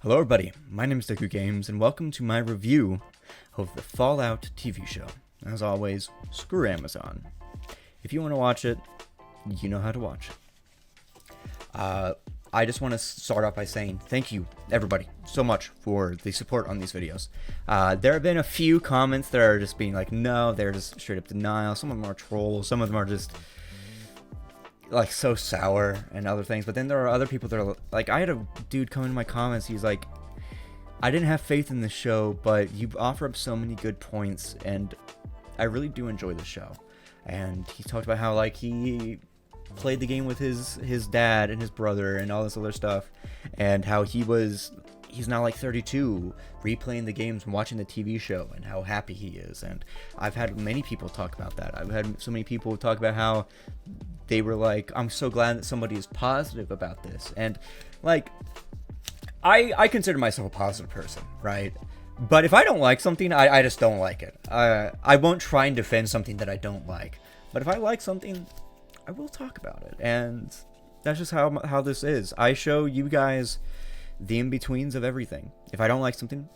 Hello everybody, my name is Deku Games, and welcome to my review of the Fallout TV show. As always, screw Amazon. If you want to watch it, you know how to watch it. I just want to start off by saying thank you, everybody, so much for the support on these videos. There have been a few comments that are just being like, no, they're just straight up denial. Some of them are trolls, some of them are just like so sour and other things, but then there are other people that are like, I had a dude come into my comments, he's like, I didn't have faith in the show, but you offer up so many good points and I really do enjoy the show. And he talked about how like he played the game with his dad and his brother and all this other stuff, and how he's now like 32 replaying the games and watching the TV show and how happy he is. And I've had many people talk about that. I've had so many people talk about how they were like, I'm so glad that somebody is positive about this. And like, I consider myself a positive person, right? But if I don't like something, I just don't like it. I won't try and defend something that I don't like. But if I like something, I will talk about it. And that's just how this is. I show you guys the in-betweens of everything. If I don't like something,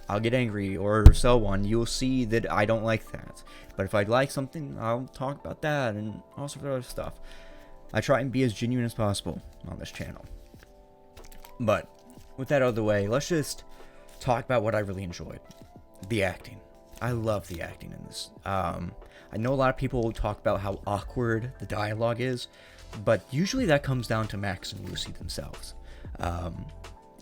I'll get angry or so on. You'll see that I don't like that. But if I like something, I'll talk about that and all sorts of other stuff. I try and be as genuine as possible on this channel. But with that out of the way, let's just talk about what I really enjoyed. The acting. I love the acting in this. I know a lot of people talk about how awkward the dialogue is, but usually that comes down to Max and Lucy themselves.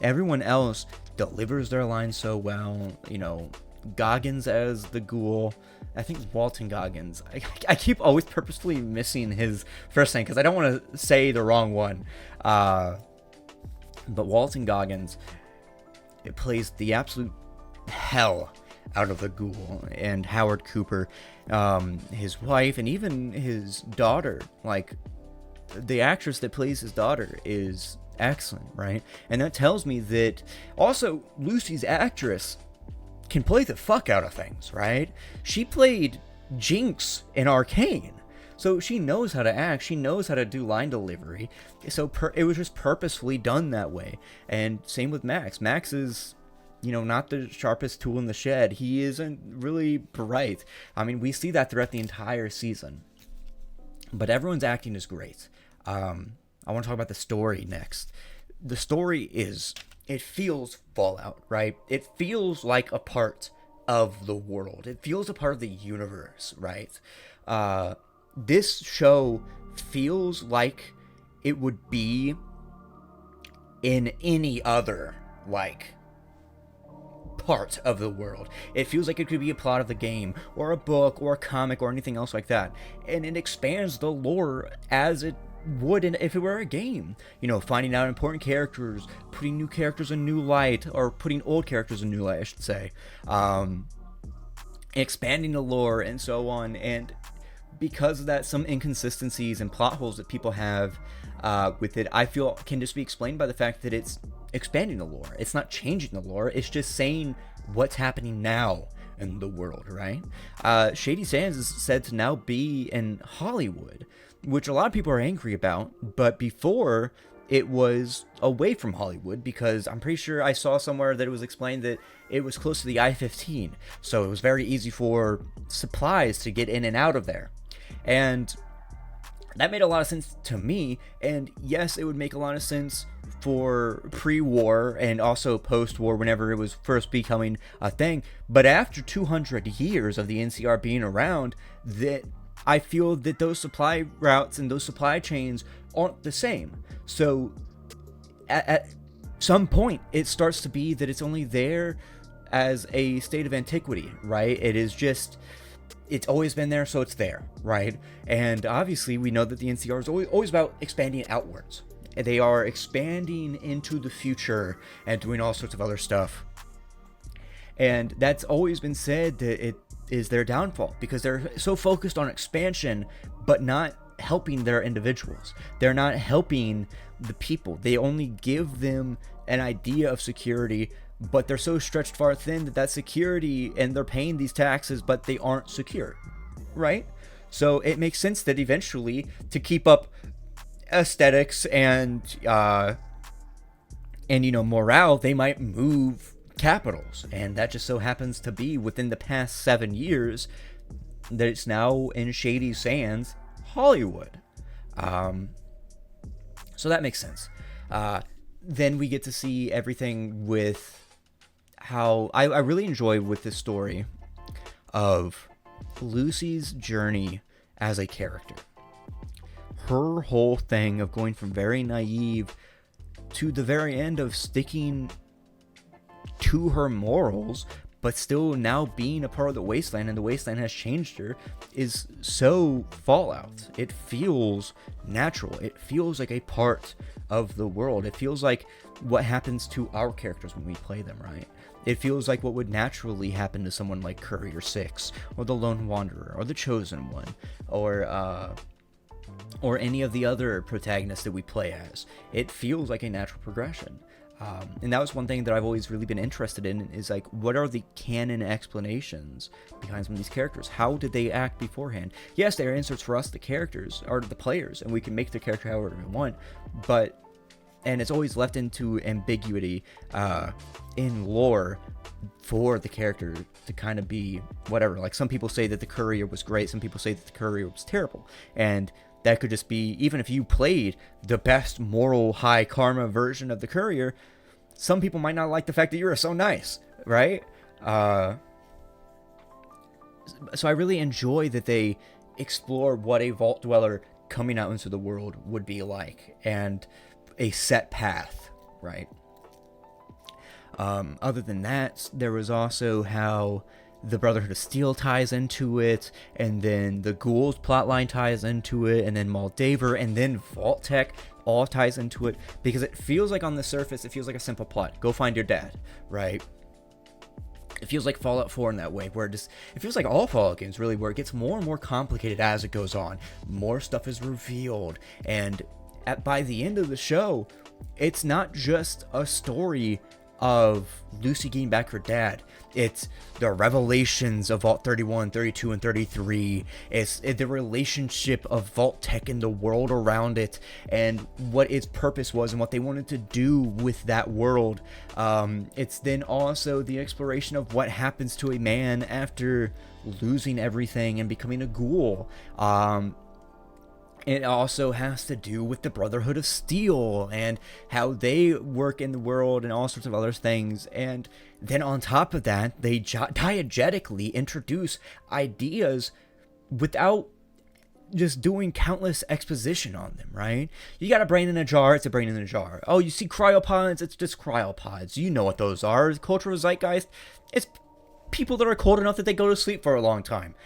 Everyone else delivers their lines so well. You know, Goggins as the ghoul. I think Walton Goggins. I keep always purposefully missing his first name because I don't want to say the wrong one. But Walton Goggins, it plays the absolute hell out of the ghoul. And Howard Cooper, his wife, and even his daughter. Like, the actress that plays his daughter is excellent, right? And that tells me that also Lucy's actress can play the fuck out of things, right? She played Jinx in Arcane, so she knows how to act, she knows how to do line delivery, so it was just purposefully done that way. And same with Max. Max is, you know, not the sharpest tool in the shed. He isn't really bright. I mean, we see that throughout the entire season, but everyone's acting is great. I want to talk about the story next. The story is, it feels Fallout, right? It feels like a part of the world. It feels a part of the universe, right? This show feels like it would be in any other, like, part of the world. It feels like it could be a plot of the game, or a book, or a comic, or anything else like that. And it expands the lore as it would if it were a game. You know, finding out important characters, putting new characters in new light, or putting old characters in new light, I should say. Expanding the lore and so on. And because of that, some inconsistencies and plot holes that people have with it, I feel can just be explained by the fact that it's expanding the lore. It's not changing the lore. It's just saying what's happening now in the world, right? Shady Sands is said to now be in Hollywood, which a lot of people are angry about, but before it was away from Hollywood, because I'm pretty sure I saw somewhere that it was explained that it was close to the I-15, so it was very easy for supplies to get in and out of there. And that made a lot of sense to me, and yes, it would make a lot of sense for pre-war and also post-war whenever it was first becoming a thing. But after 200 years of the NCR being around, that I feel that those supply routes and those supply chains aren't the same. So at some point, it starts to be that it's only there as a state of antiquity, right? It is just, it's always been there, so it's there, right? And obviously, we know that the NCR is always about expanding outwards. They are expanding into the future and doing all sorts of other stuff. And that's always been said that it is their downfall, because they're so focused on expansion, but not helping their individuals. They're not helping the people. They only give them an idea of security, but they're so stretched far thin that security, and they're paying these taxes, but they aren't secure, right? So it makes sense that eventually, to keep up aesthetics and And, morale, they might move capitals. And that just so happens to be within the past 7 years that it's now in Shady Sands, Hollywood. So that makes sense. Then we get to see everything with how I really enjoy with this story of Lucy's journey as a character. Her whole thing of going from very naive to the very end of sticking to her morals, but still now being a part of the Wasteland, and the Wasteland has changed her, is so Fallout. It feels natural. It feels like a part of the world. It feels like what happens to our characters when we play them, right? It feels like what would naturally happen to someone like Courier 6, or the Lone Wanderer, or the Chosen One, or any of the other protagonists that we play as. It feels like a natural progression. And that was one thing that I've always really been interested in, is like, what are the canon explanations behind some of these characters? How did they act beforehand? Yes, they are inserts for us, the characters, or the players, and we can make the character however we want, and it's always left into ambiguity in lore for the character to kind of be whatever. Like, some people say that the Courier was great, some people say that the Courier was terrible, and that could just be, even if you played the best moral high karma version of the Courier, some people might not like the fact that you were so nice, right? So I really enjoy that they explore what a Vault Dweller coming out into the world would be like, and a set path, right? Other than that, there was also how the Brotherhood of Steel ties into it, and then the Ghouls plotline ties into it, and then Moldaver, and then Vault Tech all ties into it, because it feels like on the surface, it feels like a simple plot. Go find your dad, right? It feels like Fallout 4 in that way, where it feels like all Fallout games, really, where it gets more and more complicated as it goes on. More stuff is revealed, and by the end of the show, it's not just a story of Lucy getting back her dad. It's the revelations of Vault 31, 32, and 33. It's the relationship of Vault Tech and the world around it, and what its purpose was and what they wanted to do with that world. It's then also the exploration of what happens to a man after losing everything and becoming a ghoul. It also has to do with the Brotherhood of Steel and how they work in the world and all sorts of other things. And then on top of that, they diegetically introduce ideas without just doing countless exposition on them, right? You got a brain in a jar, it's a brain in a jar. Oh, you see cryopods, it's just cryopods. You know what those are. Cultural zeitgeist, it's people that are cold enough that they go to sleep for a long time.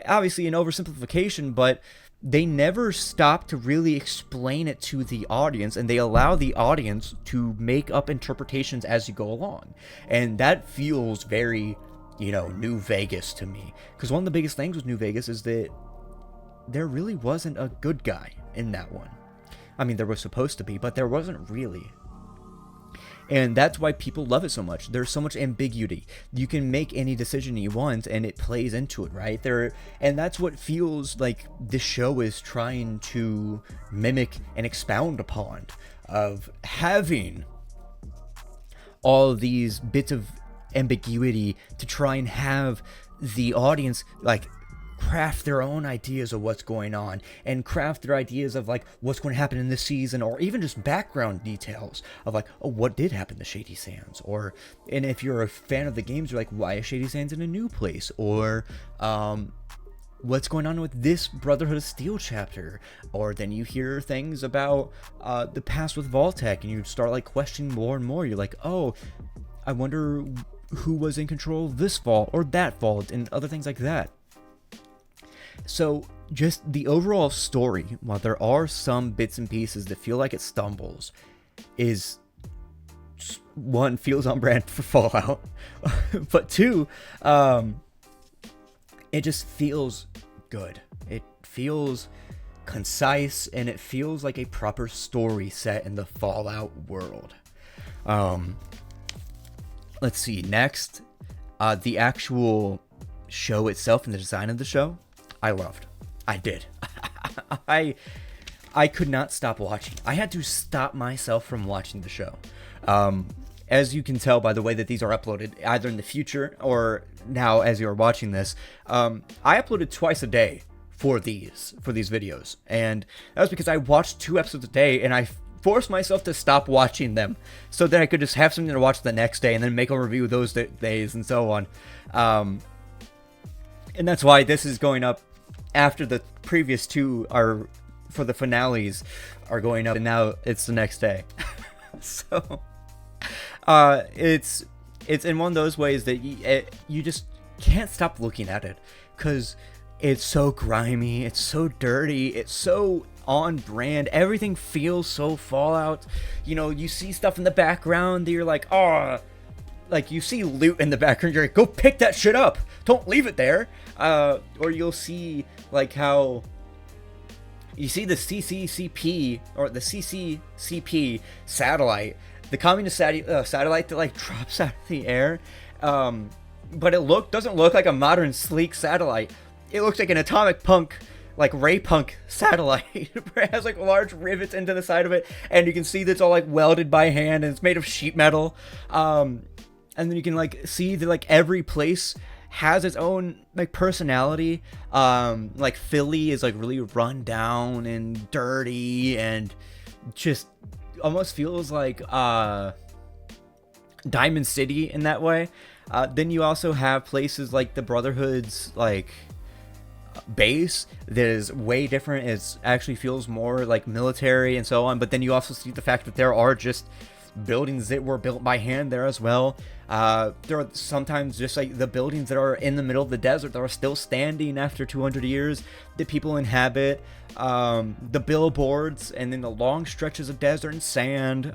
Obviously an oversimplification, but they never stop to really explain it to the audience, and they allow the audience to make up interpretations as you go along. And that feels very, New Vegas to me. Because one of the biggest things with New Vegas is that there really wasn't a good guy in that one. I mean, there was supposed to be, but there wasn't really. And that's why people love it so much. There's so much ambiguity. You can make any decision you want, and it plays into it, right? And that's what feels like this show is trying to mimic and expound upon, of having all of these bits of ambiguity to try and have the audience, craft their own ideas of what's going on, and craft their ideas of what's going to happen in this season, or even just background details of what did happen to Shady Sands, and if you're a fan of the games, you're why is Shady Sands in a new place, or what's going on with this Brotherhood of Steel chapter, or then you hear things about the past with Vault-Tec, and you start questioning more and more. You're oh, I wonder who was in control of this vault or that vault, and other things like that. So just the overall story, while there are some bits and pieces that feel like it stumbles, is, one, feels on brand for Fallout, but two, it just feels good. It feels concise, and it feels like a proper story set in the Fallout world. Let's see, next, the actual show itself and the design of the show, I loved. I did. I could not stop watching. I had to stop myself from watching the show. As you can tell by the way that these are uploaded, either in the future or now as you're watching this, I uploaded twice a day for these videos, and that was because I watched 2 episodes a day, and I forced myself to stop watching them so that I could just have something to watch the next day and then make a review those days and so on. And that's why this is going up after the previous 2 are for the finales are going up, and now it's the next day. So it's in one of those ways that you just can't stop looking at it, because it's so grimy, it's so dirty, it's so on brand. Everything feels so Fallout. You know, you see stuff in the background that you're like, oh, like you see loot in the background, you're like, go pick that shit up, don't leave it there. Or you'll see like how you see the CCCP or the CCCP satellite, the communist satellite that like drops out of the air, but it doesn't look like a modern sleek satellite. It looks like an atomic punk, like ray punk satellite, where it has like large rivets into the side of it, and you can see that it's all like welded by hand, and it's made of sheet metal. And then you can like see that like every place has its own like personality. Like Philly is like really run down and dirty, and just almost feels like Diamond City in that way. Then you also have places like the Brotherhood's like base that is way different. It actually feels more like military and so on. But then you also see the fact that there are just buildings that were built by hand there as well. There are sometimes just like the buildings that are in the middle of the desert that are still standing after 200 years that people inhabit. The billboards, and then the long stretches of desert and sand.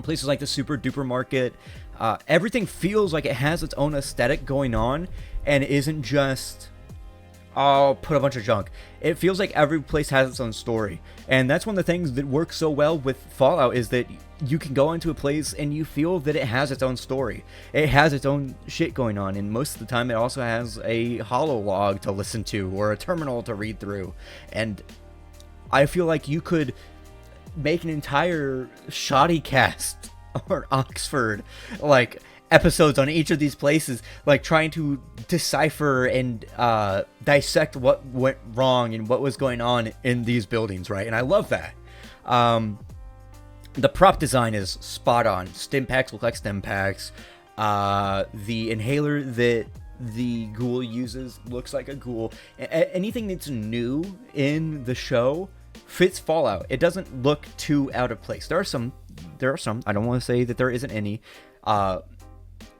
Places like the Super Duper Market. Everything feels like it has its own aesthetic going on, and it isn't just, I'll put a bunch of junk. It feels like every place has its own story. And that's one of the things that works so well with Fallout, is that you can go into a place and you feel that it has its own story. It has its own shit going on, and most of the time it also has a holo log to listen to or a terminal to read through. And I feel like you could make an entire shoddy cast or Oxford like episodes on each of these places, like trying to decipher and dissect what went wrong and what was going on in these buildings, right? And I love that. The prop design is spot on. Stim packs look like stim packs. The inhaler that the ghoul uses looks like a ghoul. Anything that's new in the show fits Fallout. It doesn't look too out of place. There are some. I don't want to say that there isn't any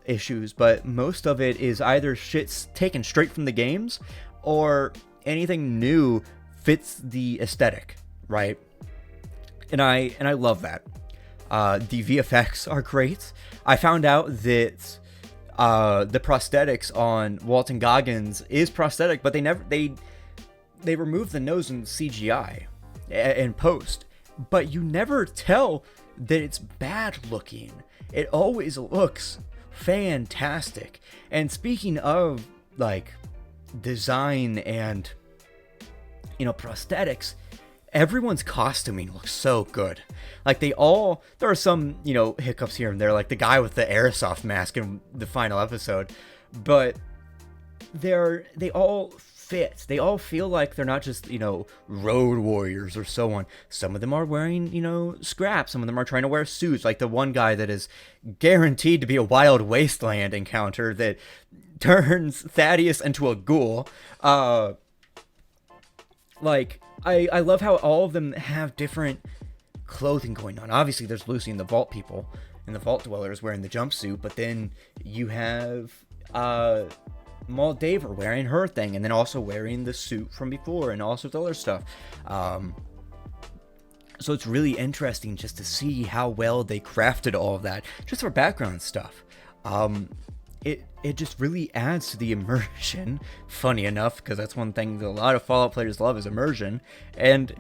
issues, but most of it is either shit's taken straight from the games, or anything new fits the aesthetic, right? And I love that. The VFX are great. I found out that the prosthetics on Walton Goggins is prosthetic, but they removed the nose in CGI in post, but you never tell that it's bad looking. It always looks fantastic. And speaking of like design and, you know, prosthetics, everyone's costuming looks so good. Like there are some, you know, hiccups here and there, like the guy with the airsoft mask in the final episode, but they all fit. They all feel like they're not just, you know, road warriors or so on. Some of them are wearing, you know, scraps. Some of them are trying to wear suits, like the one guy that is guaranteed to be a Wild Wasteland encounter that turns Thaddeus into a ghoul. Like I love how all of them have different clothing going on. Obviously there's Lucy and the Vault people and the Vault Dwellers wearing the jumpsuit, but then you have Moldaver wearing her thing, and then also wearing the suit from before, and all sorts of other stuff. So it's really interesting just to see how well they crafted all of that, just for background stuff. It just really adds to the immersion, funny enough, because that's one thing that a lot of Fallout players love, is immersion, and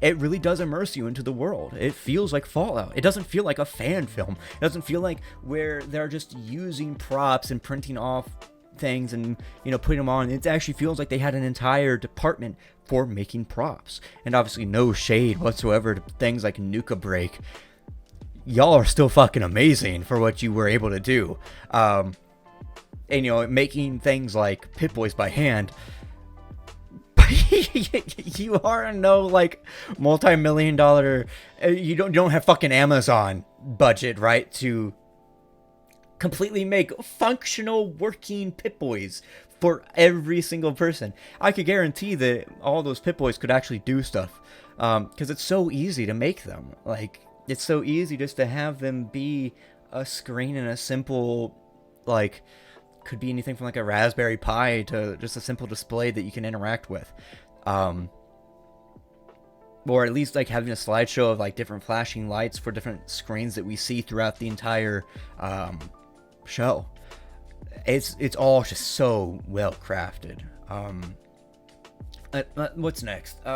it really does immerse you into the world. It feels like Fallout. It doesn't feel like a fan film. It doesn't feel like where they're just using props and printing off things and, you know, putting them on. It actually feels like they had an entire department for making props. And obviously no shade whatsoever to things like Nuka Break. y'all are still fucking amazing for what you were able to do. And, you know, making things like Pip-Boys by hand, you are no, like, multi-million dollar, you don't have fucking Amazon budget, right, to completely make functional working Pip-Boys for every single person. I could guarantee that all those Pip-Boys could actually do stuff, because it's so easy to make them. Like, it's so easy just to have them be a screen and a simple, like, could be anything from like a Raspberry Pi to just a simple display that you can interact with. Or at least like having a slideshow of like different flashing lights for different screens that we see throughout the entire show. It's all just so well crafted. What's next? We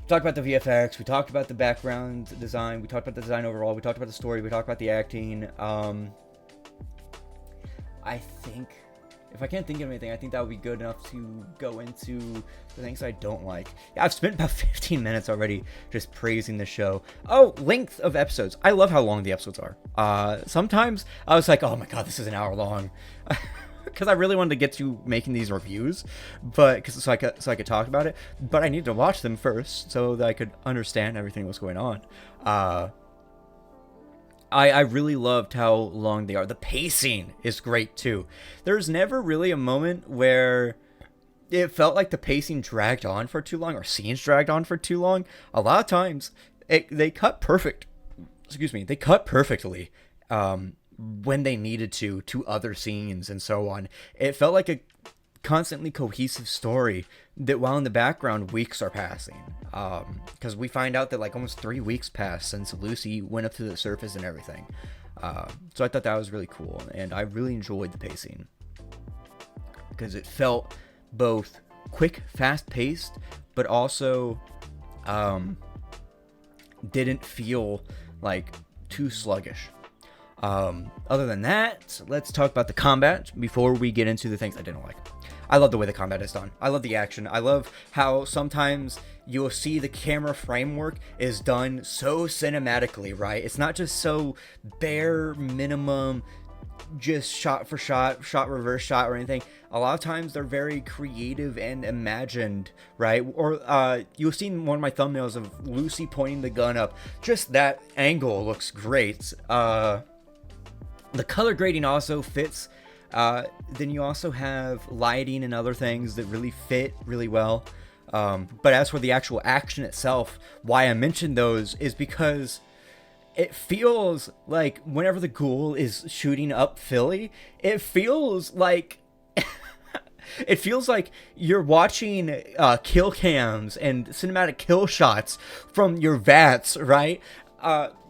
talked about the VFX, we talked about the background design, we talked about the design overall, we talked about the story, we talked about the acting. I think, if I can't think of anything, I think that would be good enough to go into the things I don't like. Yeah, I've spent about 15 minutes already just praising the show. Oh, length of episodes. I love how long the episodes are. Sometimes I was like, oh my god, this is an hour long. Because I really wanted to get to making these reviews, but so I could talk about it. But I needed to watch them first so that I could understand everything that was going on. I really loved how long they are. The pacing is great too. There's never really a moment where it felt like the pacing dragged on for too long or scenes dragged on for too long. A lot of times they cut perfect. Excuse me. They cut perfectly. When they needed to other scenes and so on. It felt like a constantly cohesive story that while in the background weeks are passing, because we find out that like almost 3 weeks passed since Lucy went up to the surface and everything. So I thought that was really cool, and I really enjoyed the pacing because it felt both quick, fast-paced, but also didn't feel like too sluggish. Other than that, let's talk about the combat before we get into the things I didn't like. I love the way the combat is done. I love the action. I love how sometimes you'll see the camera framework is done so cinematically, right? It's not just so bare minimum, just shot for shot, reverse shot or anything. A lot of times they're very creative and imagined, right? Or you'll see in one of my thumbnails of Lucy pointing the gun up. Just that angle looks great. The color grading also fits. Then you also have lighting and other things that really fit really well. But as for the actual action itself, why I mentioned those is because it feels like whenever the ghoul is shooting up Philly, it feels like it feels like you're watching kill cams and cinematic kill shots from your VATS, right?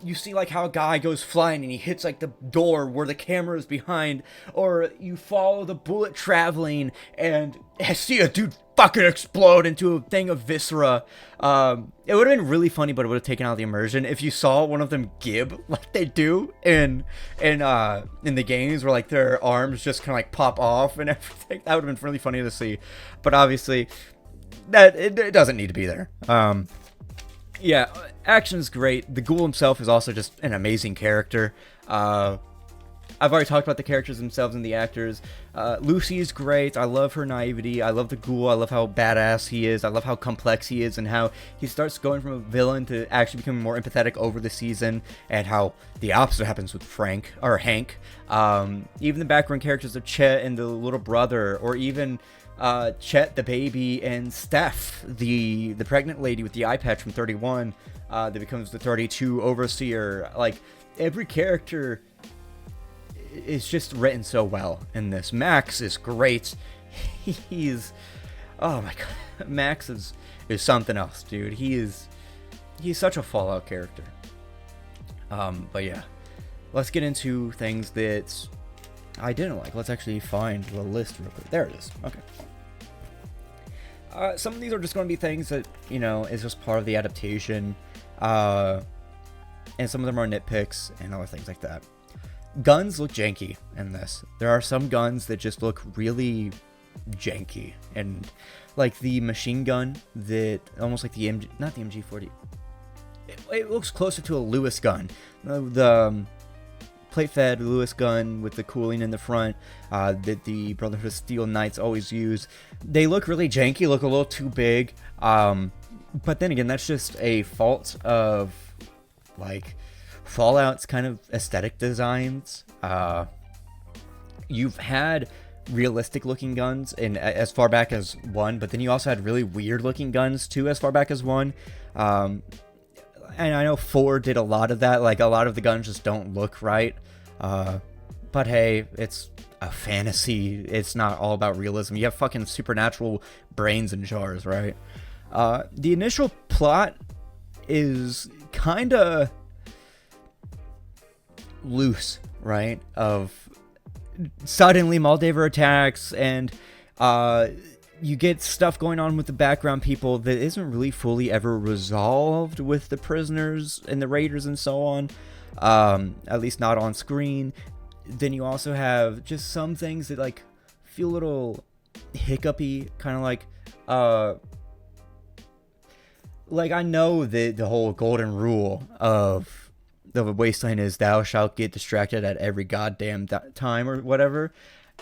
You see like how a guy goes flying and he hits like the door where the camera is behind, or you follow the bullet traveling and see a dude fucking explode into a thing of viscera. It would have been really funny, but it would have taken out the immersion if you saw one of them gib like they do in the games where like their arms just kind of like pop off and everything. That would have been really funny to see, but obviously that it doesn't need to be there. Yeah, action's great. The ghoul himself is also just an amazing character. I've already talked about the characters themselves and the actors. Lucy is great. I love her naivety. I love the ghoul. I love how badass he is. I love how complex he is and how he starts going from a villain to actually becoming more empathetic over the season, and how the opposite happens with Hank. Even the background characters of Chet and the little brother, or even Chet the baby and Steph, the pregnant lady with the eye patch from 31, that becomes the 32 overseer. Like, every character is just written so well in this. Max is great. He's, oh my god, Max is something else, dude. He's such a Fallout character. But yeah, let's get into things that I didn't like. Let's actually find the list real quick. There it is. Okay. Some of these are just going to be things that, you know, is just part of the adaptation. And some of them are nitpicks and other things like that. Guns look janky in this. There are some guns that just look really janky. And like the machine gun that, almost like the not the MG40. it looks closer to a Lewis gun. The plate-fed Lewis gun with the cooling in the front that the Brotherhood of Steel Knights always use. They look really janky, look a little too big. But then again, that's just a fault of like Fallout's kind of aesthetic designs. You've had realistic looking guns in as far back as 1, but then you also had really weird looking guns too as far back as 1. And I know 4 did a lot of that. Like, a lot of the guns just don't look right. But hey, it's a fantasy. It's not all about realism. You have fucking supernatural brains in jars, right? The initial plot is kind of loose, right? Of suddenly Moldaver attacks, and you get stuff going on with the background people that isn't really fully ever resolved with the prisoners and the raiders and so on, at least not on screen. Then you also have just some things that like feel a little hiccupy, kind of like I know that the whole golden rule of the wasteland is thou shalt get distracted at every goddamn time or whatever,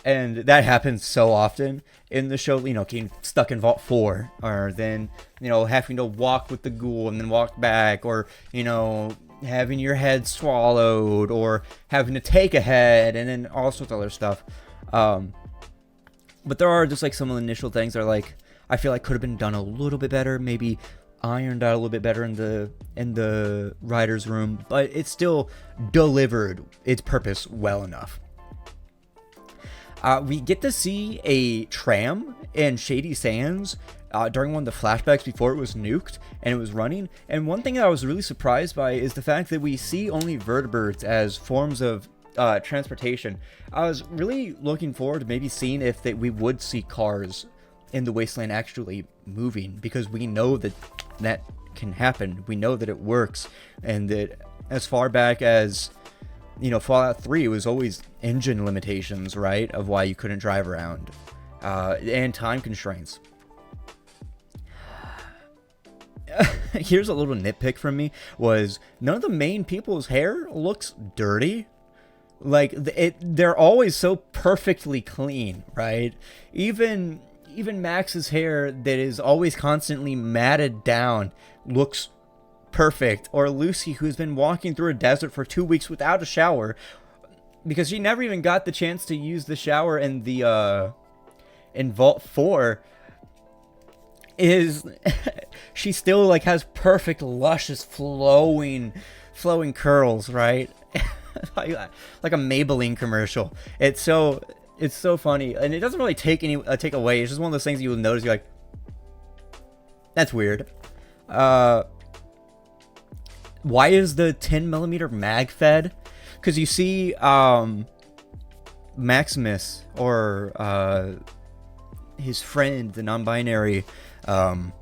and that happens so often in the show. You know, getting stuck in Vault 4, or then, you know, having to walk with the ghoul and then walk back, or, you know, having your head swallowed, or having to take a head, and then all sorts of other stuff. But there are just like some of the initial things that are like, I feel like could have been done a little bit better, maybe ironed out a little bit better in the writer's room, but it still delivered its purpose well enough. We get to see a tram in Shady Sands during one of the flashbacks before it was nuked and it was running. And one thing that I was really surprised by is the fact that we see only vertebrates as forms of transportation. I was really looking forward to maybe seeing if we would see cars in the wasteland actually moving, because we know that can happen. We know that it works, and that as far back as, you know, Fallout 3, it was always engine limitations, right, of why you couldn't drive around, and time constraints. Here's a little nitpick from me, was none of the main people's hair looks dirty. Like, they're always so perfectly clean, right? Even Max's hair that is always constantly matted down looks perfect. Or Lucy, who's been walking through a desert for 2 weeks without a shower, because she never even got the chance to use the shower in the in Vault 4, is she still like has perfect, luscious, flowing curls, right? like a Maybelline commercial. It's so funny, and it doesn't really take away. It's just one of those things you'll notice. You're like, that's weird. Why is the 10mm mag fed? Because you see Maximus, or his friend, the non-binary Brotherhood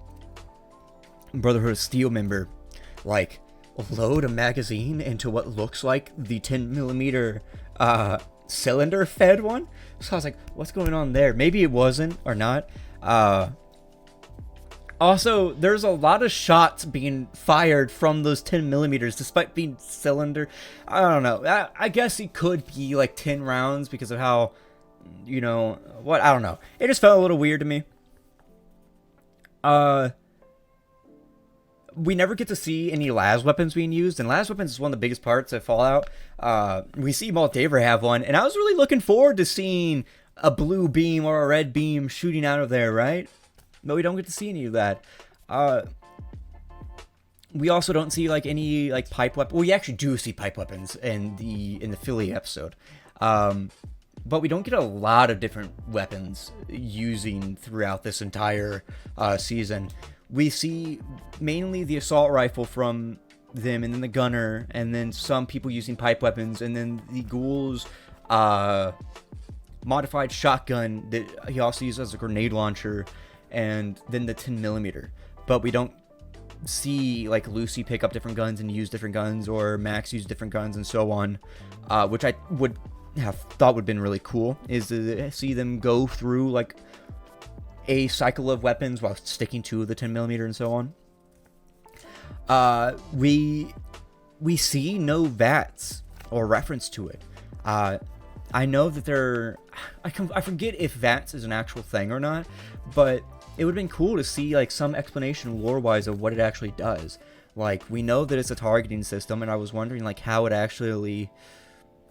of Steel member, like, load a magazine into what looks like the 10mm cylinder fed one. So I was like, what's going on there? Maybe it wasn't, or not. Also, there's a lot of shots being fired from those 10mm despite being cylinder. I don't know. I guess it could be like 10 rounds because of how, you know, what, I don't know. It just felt a little weird to me. We never get to see any las weapons being used, and las weapons is one of the biggest parts of Fallout. We see Moldaver have one, and I was really looking forward to seeing a blue beam or a red beam shooting out of there, right? But we don't get to see any of that. We also don't see like any like pipe weapon. Well, we actually do see pipe weapons in the Philly episode, but we don't get a lot of different weapons using throughout this entire season. We see mainly the assault rifle from them, and then the gunner, and then some people using pipe weapons, and then the ghoul's modified shotgun that he also uses as a grenade launcher, and then the 10mm. But we don't see like Lucy pick up different guns and use different guns, or Max use different guns and so on, which I would have thought would have been really cool, is to see them go through like a cycle of weapons while sticking to the 10mm and so on. We see no VATs or reference to it. I know that I forget if VATs is an actual thing or not, but it would have been cool to see like some explanation lore-wise of what it actually does. Like, we know that it's a targeting system, and I was wondering like how it actually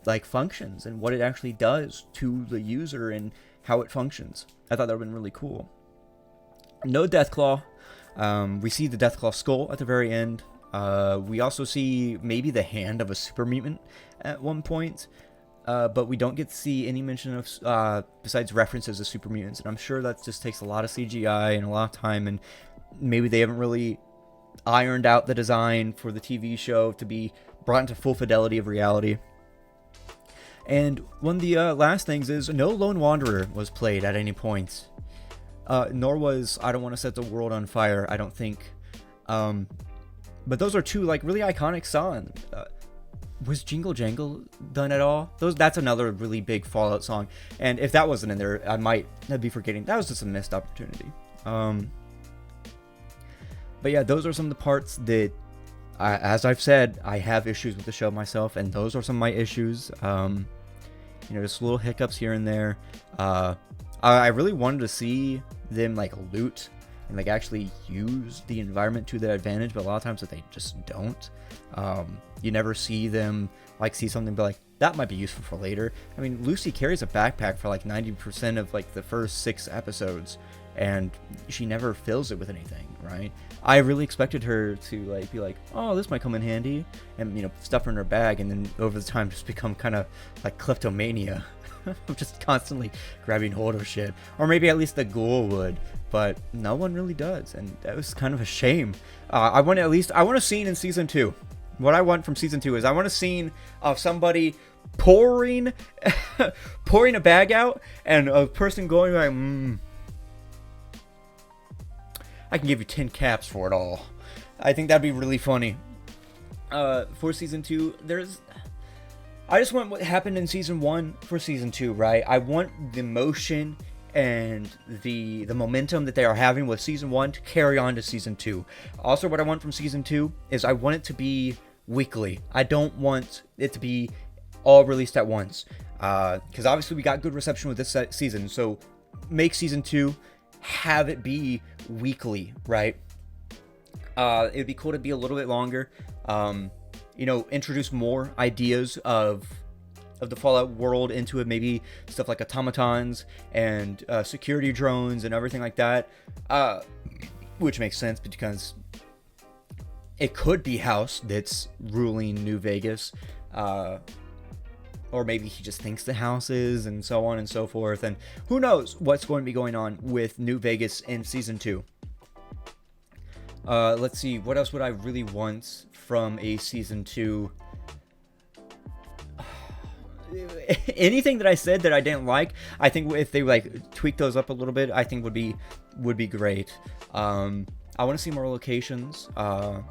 like functions and what it actually does to the user and how it functions. I thought that would have been really cool. No Deathclaw. We see the Deathclaw skull at the very end. We also see maybe the hand of a super mutant at one point, but we don't get to see any mention of, besides references to super mutants, and I'm sure that just takes a lot of CGI and a lot of time, and maybe they haven't really ironed out the design for the TV show to be brought into full fidelity of reality. And one of the last things is no Lone Wanderer was played at any point. Nor was I Don't Want to Set the World on Fire, I don't think. But those are two like really iconic songs. Was Jingle Jangle done at all? That's another really big Fallout song. And if that wasn't in there, I might be forgetting. That was just a missed opportunity. But yeah, those are some of the parts that, as I've said, I have issues with the show myself, and those are some of my issues. Just little hiccups here and there. I really wanted to see them like loot and like actually use the environment to their advantage, but a lot of times that they just don't. You never see them like see something be like, that might be useful for later. I mean, Lucy carries a backpack for like 90% of like the first 6 episodes, and she never fills it with anything, right? I really expected her to like be like, oh, this might come in handy, and stuff her in her bag, and then over the time just become kind of like kleptomania. Just constantly grabbing hold of shit. Or maybe at least the ghoul would, but no one really does, and that was kind of a shame. I want a scene in season 2. What I want from season 2 is I want a scene of somebody pouring a bag out, and a person going like, I can give you 10 caps for it all. I think that'd be really funny. For season 2, I just want what happened in season 1 for season 2, right? I want the motion and the momentum that they are having with season 1 to carry on to season 2. Also, what I want from season 2 is I want it to be weekly. I don't want it to be all released at once. Because obviously we got good reception with this season, so make season 2, have it be weekly, right? It'd be cool to be a little bit longer. Introduce more ideas of the Fallout world into it, maybe stuff like automatons and security drones and everything like that, which makes sense because it could be House that's ruling New Vegas, or maybe he just thinks the House is, and so on and so forth, and who knows what's going to be going on with New Vegas in season 2. Let's see, what else would I really want from a season 2? Anything that I said that I didn't like, I think if they like tweak those up a little bit, I think would be great. I want to see more locations. I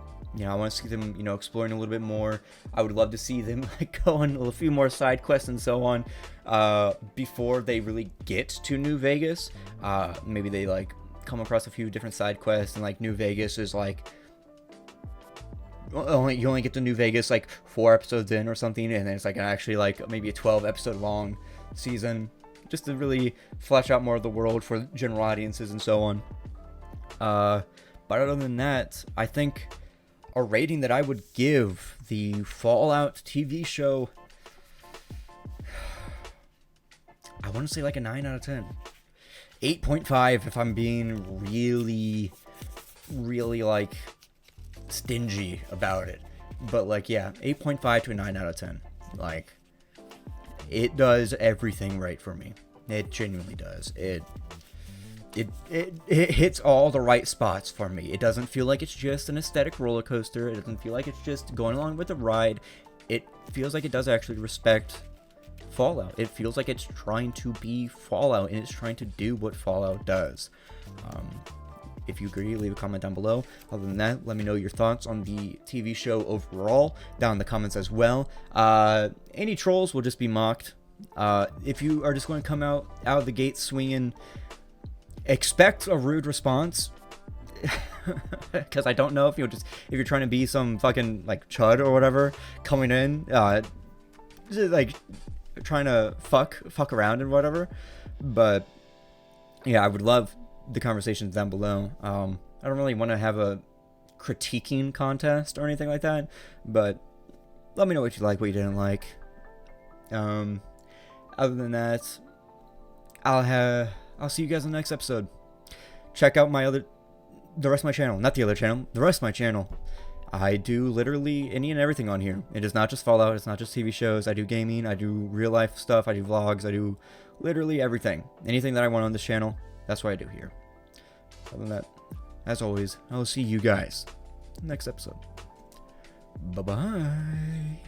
want to see them, exploring a little bit more. I would love to see them like go on a few more side quests and so on, before they really get to New Vegas. Maybe they like come across a few different side quests, and like New Vegas is like you only get to New Vegas like 4 episodes in or something, and then it's like actually like maybe a 12 episode long season, just to really flesh out more of the world for general audiences and so on. But other than that, I think a rating that I would give the Fallout TV show, I want to say like a 9 out of 10. 8.5 if I'm being really, really like stingy about it. But like, yeah, 8.5 to a 9 out of 10. Like, it does everything right for me. It genuinely does. It hits all the right spots for me. It doesn't feel like it's just an aesthetic roller coaster. It doesn't feel like it's just going along with the ride. It feels like it does actually respect Fallout. It feels like it's trying to be Fallout, and it's trying to do what Fallout does. If you agree, leave a comment down below. Other than that, let me know your thoughts on the TV show overall down in the comments as well. Any trolls will just be mocked. If you are just going to come out of the gate swinging, expect a rude response. because I don't know if you're trying to be some fucking like chud or whatever coming in, just like trying to fuck around and whatever. But yeah, I would love the conversations down below. I don't really want to have a critiquing contest or anything like that, but let me know what you like, what you didn't like. Other than that, I'll see you guys in the next episode. Check out the rest of my channel, not the other channel, the rest of my channel. I do literally any and everything on here. It is not just Fallout, it's not just TV shows. I do gaming, I do real life stuff, I do vlogs, I do literally everything. Anything that I want on this channel, that's what I do here. Other than that, as always, I will see you guys next episode. Bye-bye.